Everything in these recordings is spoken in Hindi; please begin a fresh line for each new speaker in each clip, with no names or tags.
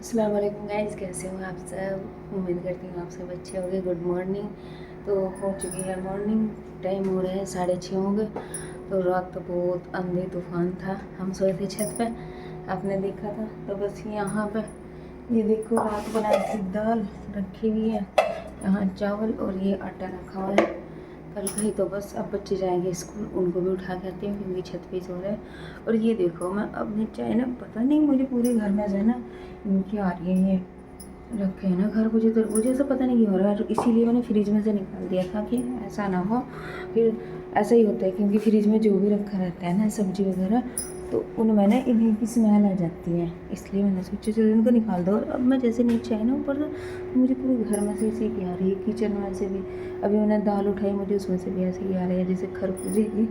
अस्सलाम वालेकुम गाइस, कैसे हो आप सब। उम्मीद करती हूँ आप सब अच्छे होंगे। Good morning. तो हो चुकी है मॉर्निंग, टाइम हो रहे हैं 6:30 हो गए। तो रात तो बहुत आंधी तूफान था, हम सोए थे छत पे, आपने देखा था। तो बस यहाँ पे ये देखो, रात बनाई थी दाल रखी हुई है, यहाँ चावल और ये आटा रखा हुआ है कल का ही। तो बस अब बच्चे जाएंगे स्कूल, उनको भी उठा के आती हूँ क्योंकि छत पे सो रहे हैं। और ये देखो, मैं अपने चाय ना, पता नहीं मुझे पूरे घर में से ना इनकी आ रही है, ये रखे हैं ना खरबूजे तरबूजे, ऐसा पता नहीं क्यों हो रहा है। इसीलिए मैंने फ्रिज में से निकाल दिया था कि ऐसा ना हो, फिर ऐसा ही होता है क्योंकि फ्रिज में जो भी रखा रहता है ना सब्जी वगैरह, तो उनमें ना इन्हीं की स्मेल आ जाती है। इसलिए मैंने सोचा चलो इनको निकाल दो। और अब मैं जैसे नीचे आई ना ऊपर, तो मुझे पूरे घर में से ऐसी की आ रही है, किचन में से भी। अभी मैंने दाल उठाई, मुझे उसमें से भी ऐसे ही आ रही है जैसे खरबूजे की,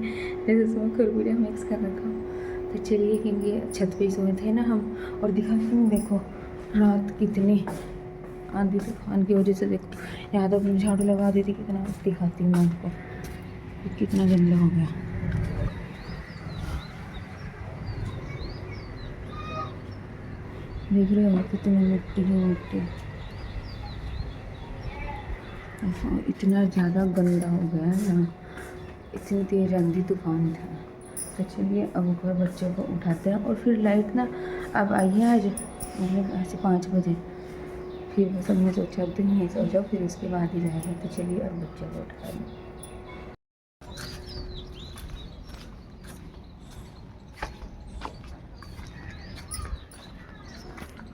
जैसे उसमें खरबूजा मिक्स कर रखा हो। तो चलिए, क्योंकि छत पे ही सोए थे ना हम। और दिखाती हूँ, देखो रात कितनी आंधी तूफान की वजह से, देखो यहाँ तो अपनी झाड़ू लगा दी थी, कितना दिखाती हूँ मैं आपको, ये कितना गंदा हो गया। देख रहे हो कितनी मिट्टी ही मिट्टी, इतना ज़्यादा गंदा हो गया है ना, इतनी तेज आंधी तूफान था। तो चलिए अब ऊपर बच्चों को उठाते हैं। और फिर लाइट ना अब आई है आज, मतलब ऐसे 5 बजे। फिर बस हमने सोचा अब तो यहीं सो जाओ, फिर उसके बाद ही जाएगा। तो चलिए अब बच्चों को उठा दें।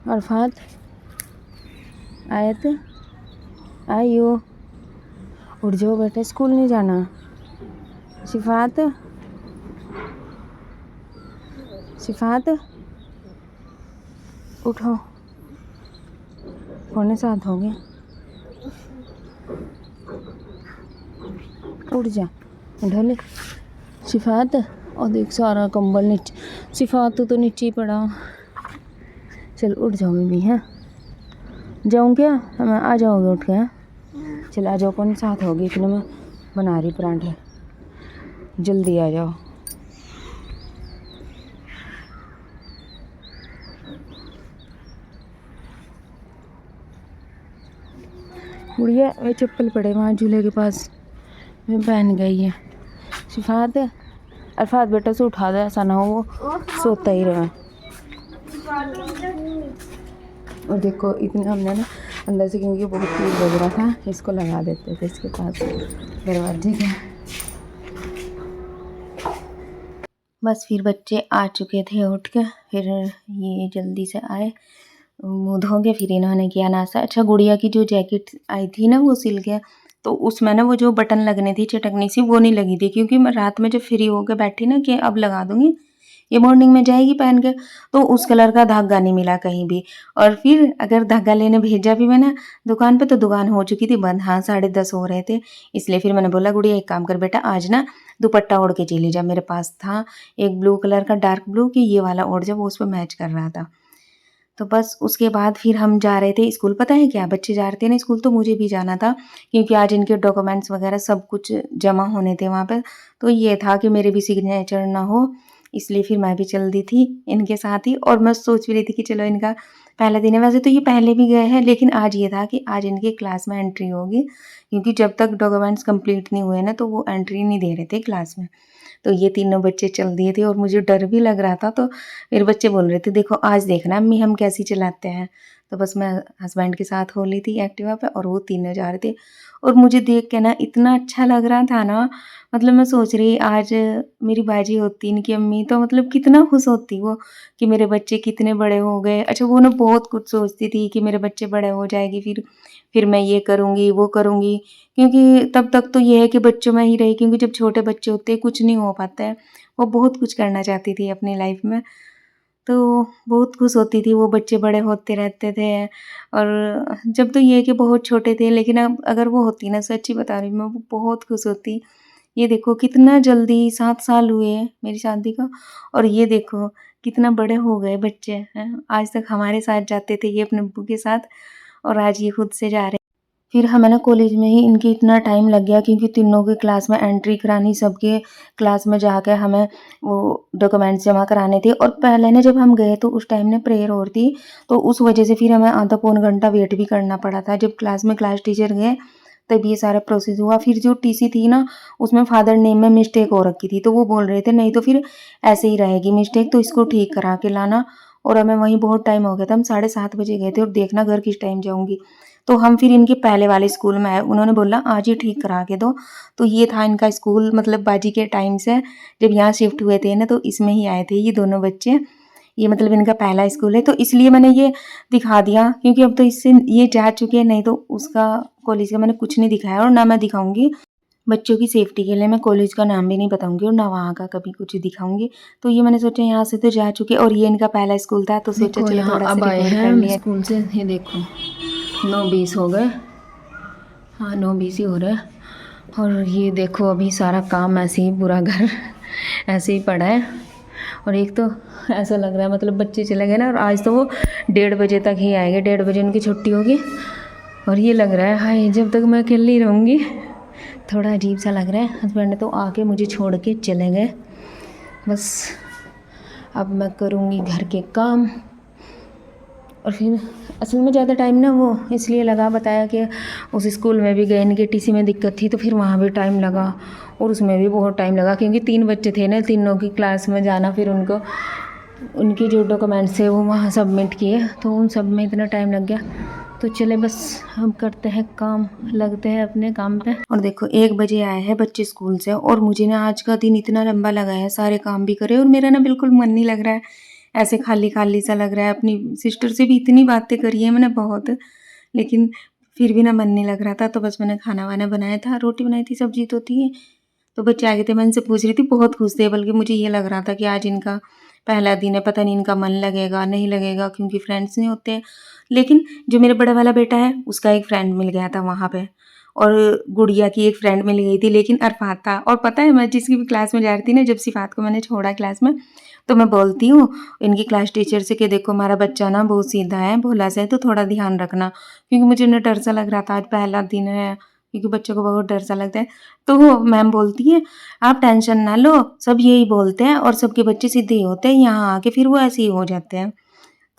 अरफात आए थे, आइयो, उठ जाओ बेटा, स्कूल नहीं जाना। शिफात, शिफात उठो, 6:45 हो गए, उठ जा, उठो ले शिफात। और देख सारा कंबल नीचे, शिफात तो नीचे ही पड़ा। चल उठ जाओ बेबी, हैं जाऊँ क्या, मैं आ जाओगे उठ के, हैं चल आ जाओ, 6:45 होगी, इतने में बना रही परांठे, जल्दी आ जाओ। गुड़िया वे चप्पल पड़े वहाँ झूले के पास, मैं पहन गई है। शिफात, अरफात बेटा से उठा दे, ऐसा ना हो वो सोता ही रहे। और देखो इतने हमने ना अंदर से, क्योंकि बहुत तेज बज रहा था, इसको लगा देते थे इसके पास दरवाजे के। बस फिर बच्चे आ चुके थे उठ के, फिर ये जल्दी से आए, मुँह धो के फिर इन्होंने किया नाश्ता। अच्छा, गुड़िया की जो जैकेट आई थी ना वो सिल गया, तो उसमें ना वो जो बटन लगने थी चटकनी सी, वो नहीं लगी थी। क्योंकि मैं रात में जब फ्री होकर बैठी ना कि अब लगा दूंगी, ये मॉर्निंग में जाएगी पहन के, तो उस कलर का धागा नहीं मिला कहीं भी। और फिर अगर धागा लेने भेजा भी मैंने दुकान पे, तो दुकान हो चुकी थी बंद, हाँ 10:30 हो रहे थे। इसलिए फिर मैंने बोला गुड़िया एक काम कर बेटा, आज ना दुपट्टा ओढ़ के चली जा। मेरे पास था एक ब्लू कलर का, डार्क ब्लू, कि ये वाला ओढ़ जा, वो उस पर मैच कर रहा था। तो बस उसके बाद फिर हम जा रहे थे स्कूल। पता है क्या, बच्चे जा रहे थे ना स्कूल, तो मुझे भी जाना था, क्योंकि आज इनके डॉक्यूमेंट्स वगैरह सब कुछ जमा होने थे वहाँ पे। तो ये था कि मेरे भी सिग्नेचर ना हो, इसलिए फिर मैं भी चल दी थी इनके साथ ही। और मैं सोच भी रही थी कि चलो इनका पहला दिन है, वैसे तो ये पहले भी गए हैं, लेकिन आज ये था कि आज इनके क्लास में एंट्री होगी, क्योंकि जब तक डॉक्यूमेंट्स कंप्लीट नहीं हुए ना, तो वो एंट्री नहीं दे रहे थे क्लास में। तो ये तीनों बच्चे चल दिए थे और मुझे डर भी लग रहा था। तो मेरे बच्चे बोल रहे थे देखो आज देखना अम्मी हम कैसी चलाते हैं। तो बस मैं हस्बैंड के साथ हो ली थी एक्टिवा पे, और वो तीनों जा रहे थे। और मुझे देख के ना इतना अच्छा लग रहा था ना, मतलब मैं सोच रही आज मेरी बाजी होती इनकी अम्मी, तो मतलब कितना खुश होती वो कि मेरे बच्चे कितने बड़े हो गए। अच्छा, वो ना बहुत कुछ सोचती थी कि मेरे बच्चे बड़े हो जाएगी, फिर मैं ये करूँगी वो करूँगी। क्योंकि तब तक तो ये है कि बच्चों में ही रही, क्योंकि जब छोटे बच्चे होते हैं कुछ नहीं हो पाता है। वो बहुत कुछ करना चाहती थी अपनी लाइफ में, तो बहुत खुश होती थी वो बच्चे बड़े होते रहते थे। और जब तो ये है कि बहुत छोटे थे, लेकिन अब अगर वो होती ना, सच्ची बता रही हूँ मैं, वो बहुत खुश होती। ये देखो कितना जल्दी 7 साल हुए मेरी शादी को, और ये देखो कितना बड़े हो गए बच्चे हैं। आज तक हमारे साथ जाते थे ये अपने अब्बू के साथ, और आज ये खुद से जा रहे हैं। फिर हमें ना कॉलेज में ही इनके इतना टाइम लग गया क्योंकि तीनों की क्लास में एंट्री करानी, सबके क्लास में जाकर हमें वो डॉक्यूमेंट्स जमा कराने थे। और पहले ना जब हम गए तो उस टाइम ना प्रेयर और थी, तो उस वजह से फिर हमें आधा पौन घंटा वेट भी करना पड़ा था। जब क्लास में क्लास टीचर गए तब ये सारा प्रोसेस हुआ। फिर जो टीसी थी ना उसमें फादर नेम में मिस्टेक हो रखी थी, तो वो बोल रहे थे नहीं तो फिर ऐसे ही रहेगी मिस्टेक, तो इसको ठीक करा के लाना। और हमें वहीं बहुत टाइम हो गया था, हम 7:30 बजे गए थे और देखना घर किस टाइम जाऊंगी। तो हम फिर इनके पहले वाले स्कूल में आए, उन्होंने बोला आज ही ठीक करा के दो। तो ये था इनका स्कूल, मतलब बाजी के टाइम से जब यहाँ शिफ्ट हुए थे ना तो इसमें ही आए थे ये दोनों बच्चे। ये मतलब इनका पहला स्कूल है, तो इसलिए मैंने ये दिखा दिया क्योंकि अब तो इससे ये जा चुके हैं, नहीं तो उसका कॉलेज का मैंने कुछ नहीं दिखाया और ना मैं दिखाऊंगी। बच्चों की सेफ्टी के लिए मैं कॉलेज का नाम भी नहीं बताऊंगी और ना वहाँ का कभी कुछ दिखाऊंगी। तो ये मैंने सोचा यहाँ से तो जा चुके, और ये इनका पहला स्कूल था तो सोचा
देखो
चलो
यहाँ
थोड़ा सा
अब आए
रिकॉर्ड कर
हैं
लिया।
स्कूल से, ये देखो 9:20 हो गए। हाँ 9:20 ही हो रहा है। और ये देखो अभी सारा काम ऐसे ही, पूरा घर ऐसे ही पड़ा है। और एक तो ऐसा लग रहा है मतलब बच्चे चले गए ना, और आज तो वो 1:30 बजे तक ही आएंगे, 1:30 बजे उनकी छुट्टी होगी। और ये लग रहा है हाय जब तक मैं अकेली रहूँगी, थोड़ा अजीब सा लग रहा है। हस्बैंड तो आके मुझे छोड़ के चले गए। बस अब मैं करूँगी घर के काम। और फिर असल में ज़्यादा टाइम ना वो इसलिए लगा, बताया कि उस स्कूल में भी गए, इनके टीसी में दिक्कत थी तो फिर वहाँ भी टाइम लगा और उसमें भी बहुत टाइम लगा क्योंकि 3 बच्चे थे ना, तीनों की क्लास में जाना, फिर उनको उनके जो डॉक्यूमेंट्स थे वो वहाँ सबमिट किए, तो उन सब में इतना टाइम लग गया। तो चले बस हम करते हैं काम, लगते हैं अपने काम पे। और देखो 1 बजे आए हैं बच्चे स्कूल से और मुझे ना आज का दिन इतना लंबा लगा है, सारे काम भी करे और मेरा ना बिल्कुल मन नहीं लग रहा है, ऐसे खाली खाली सा लग रहा है। अपनी सिस्टर से भी इतनी बातें करी है मैंने बहुत, लेकिन फिर भी ना मन नहीं लग रहा था। तो बस मैंने खाना वाना बनाया था, रोटी बनाई थी, सब्जी तो थी। तो बच्चे आ गए थे, मैं इनसे पूछ रही थी, बहुत खुश थे, बल्कि मुझे ये लग रहा था कि आज इनका पहला दिन है, पता नहीं इनका मन लगेगा नहीं लगेगा क्योंकि फ्रेंड्स नहीं होते। लेकिन जो मेरा बड़ा वाला बेटा है उसका एक फ्रेंड मिल गया था वहाँ पे, और गुड़िया की एक फ्रेंड मिल गई थी, लेकिन अरफात था। और पता है मैं जिसकी भी क्लास में जा रही थी ना, जब सिफात को मैंने छोड़ा क्लास में, तो मैं बोलती हूँ इनकी क्लास टीचर से कि देखो हमारा बच्चा ना बहुत सीधा है, भोला सा है, तो थोड़ा ध्यान रखना, क्योंकि मुझे ना डर सा लग रहा था, आज पहला दिन है, क्योंकि बच्चों को बहुत डर सा लगता है। तो वो मैम बोलती है आप टेंशन ना लो, सब यही बोलते हैं और सबके बच्चे सीधे ही होते हैं, यहाँ आके फिर वो ऐसे ही हो जाते हैं।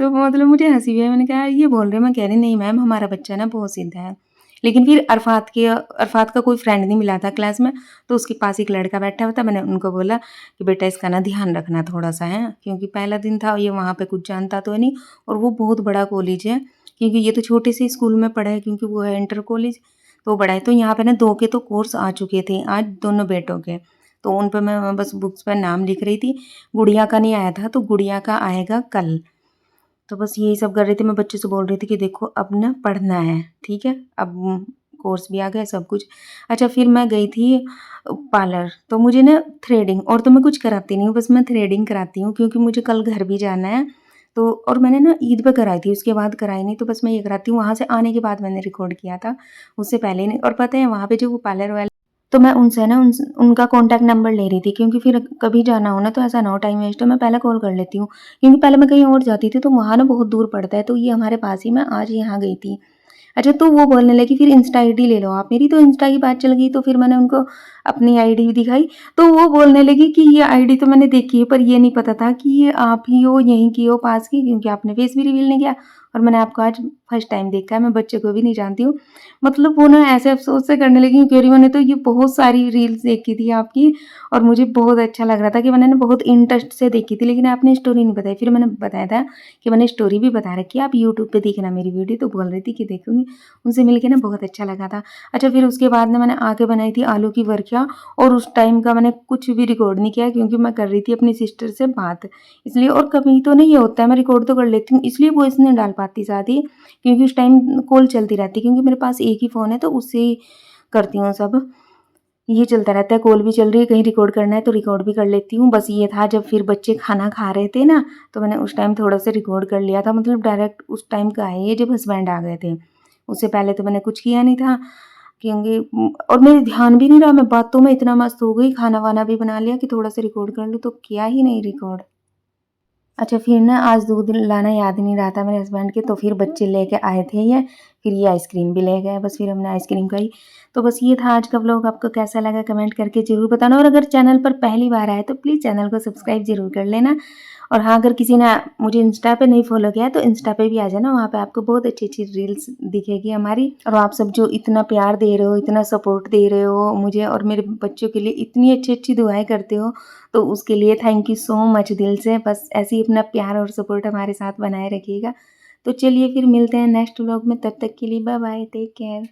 तो मतलब मुझे हंसी भी आई, मैंने कहा ये बोल रहे हैं, मैं कह रही नहीं मैम हमारा बच्चा ना बहुत सीधा है। लेकिन फिर अरफात का कोई फ्रेंड नहीं मिला था क्लास में, तो उसके पास एक लड़का बैठा हुआ था। मैंने उनको बोला कि बेटा इसका ना ध्यान रखना थोड़ा सा है, क्योंकि पहला दिन था, ये वहाँ पे कुछ जानता तो है नहीं, और वो बहुत बड़ा कॉलेज है, क्योंकि ये तो छोटे से स्कूल में पढ़ा है, क्योंकि वो है इंटर कॉलेज तो बड़ा है। तो यहाँ पे ना 2 के तो कोर्स आ चुके थे आज दोनों बेटों के, तो उन पर मैं बस बुक्स पर नाम लिख रही थी। गुड़िया का नहीं आया था, तो गुड़िया का आएगा कल। तो बस यही सब कर रही थी। मैं बच्चे से बोल रही थी कि देखो अब ना पढ़ना है, ठीक है, अब कोर्स भी आ गया सब कुछ। अच्छा फिर मैं गई थी पार्लर, तो मुझे ना थ्रेडिंग, और तो मैं कुछ कराती नहीं हूँ, बस मैं थ्रेडिंग कराती हूँ क्योंकि मुझे कल घर भी जाना है। तो और मैंने ना ईद पे कराई थी, उसके बाद कराई नहीं, तो बस मैं ये कराती हूँ। वहाँ से आने के बाद मैंने रिकॉर्ड किया था, उससे पहले नहीं। और पता है वहाँ पे जो वो पार्लर वाले, तो मैं उनसे ना उनका कॉन्टैक्ट नंबर ले रही थी, क्योंकि फिर कभी जाना हो ना तो ऐसा ना हो टाइम वेस्ट हो, मैं पहले कॉल कर लेती हूँ। क्योंकि पहले मैं कहीं और जाती थी तो वहाँ ना बहुत दूर पड़ता है, तो ये हमारे पास ही, मैं आज यहाँ गई थी। अच्छा तो वो बोलने लगी फिर इंस्टा आईडी ले लो आप मेरी, तो इंस्टा की बात चल गई, तो फिर मैंने उनको अपनी आईडी भी दिखाई। तो वो बोलने लगी कि ये आईडी तो मैंने देखी है, पर ये नहीं पता था कि ये आप ही हो, यहीं की हो, पास की, क्योंकि आपने फेस भी रिवील नहीं किया और मैंने आपको आज फर्स्ट टाइम देखा है, मैं बच्चे को भी नहीं जानती हूँ। मतलब वो ना ऐसे अफसोस से करने लगी, क्योंकि मैंने तो ये बहुत सारी रील्स देखी थी आपकी, और मुझे बहुत अच्छा लग रहा था कि मैंने ना बहुत इंटरेस्ट से देखी थी, लेकिन आपने स्टोरी नहीं बताई। फिर मैंने बताया था कि मैंने स्टोरी भी बता रखी है, आप यूट्यूब पे देखना मेरी वीडियो, तो बोल रही थी कि देखूंगी। उनसे मिलके ना बहुत अच्छा लगा था। अच्छा फिर उसके बाद ना मैंने आके बनाई थी आलू की वर्कियाँ, और उस टाइम का मैंने कुछ भी रिकॉर्ड नहीं किया क्योंकि मैं कर रही थी अपनी सिस्टर से बात, इसलिए। और कभी तो नहीं ये होता है, मैं रिकॉर्ड तो कर लेती हूँ, इसलिए वॉइस नहीं डाल पाती साथ ही, क्योंकि उस टाइम कॉल चलती रहती है, क्योंकि मेरे पास एक ही फ़ोन है तो उससे ही करती हूँ सब। ये चलता रहता है, कॉल भी चल रही है, कहीं रिकॉर्ड करना है तो रिकॉर्ड भी कर लेती हूँ। बस ये था जब फिर बच्चे खाना खा रहे थे ना, तो मैंने उस टाइम थोड़ा सा रिकॉर्ड कर लिया था, मतलब डायरेक्ट उस टाइम का है ये जब हस्बैंड आ गए थे। उससे पहले तो मैंने कुछ किया नहीं था, क्योंकि और मेरे ध्यान भी नहीं रहा, मैं बातों में इतना मस्त हो गई, खाना वाना भी बना लिया कि थोड़ा सा रिकॉर्ड कर लूँ, तो किया ही नहीं रिकॉर्ड।
अच्छा फिर ना आज दूध लाना याद नहीं रहा था मेरे हस्बैंड के, तो फिर बच्चे लेके आए थे ये, फिर ये आइसक्रीम भी ले गए, बस फिर हमने आइसक्रीम खाई। तो बस ये था आज का व्लॉग, आपको कैसा लगा कमेंट करके ज़रूर बताना, और अगर चैनल पर पहली बार आए तो प्लीज़ चैनल को सब्सक्राइब ज़रूर कर लेना। और हाँ, अगर किसी ने मुझे इंस्टा पे नहीं फॉलो किया है तो इंस्टा पे भी आ जाना, वहाँ पे आपको बहुत अच्छी रील्स दिखेगी हमारी। और आप सब जो इतना प्यार दे रहे हो, इतना सपोर्ट दे रहे हो मुझे और मेरे बच्चों के लिए, इतनी अच्छी दुआएं करते हो, तो उसके लिए थैंक यू सो मच दिल से। बस ऐसे ही अपना प्यार और सपोर्ट हमारे साथ बनाए रखिएगा। तो चलिए फिर मिलते हैं नेक्स्ट व्लॉग में, तब तक के लिए बाय बाय, टेक केयर।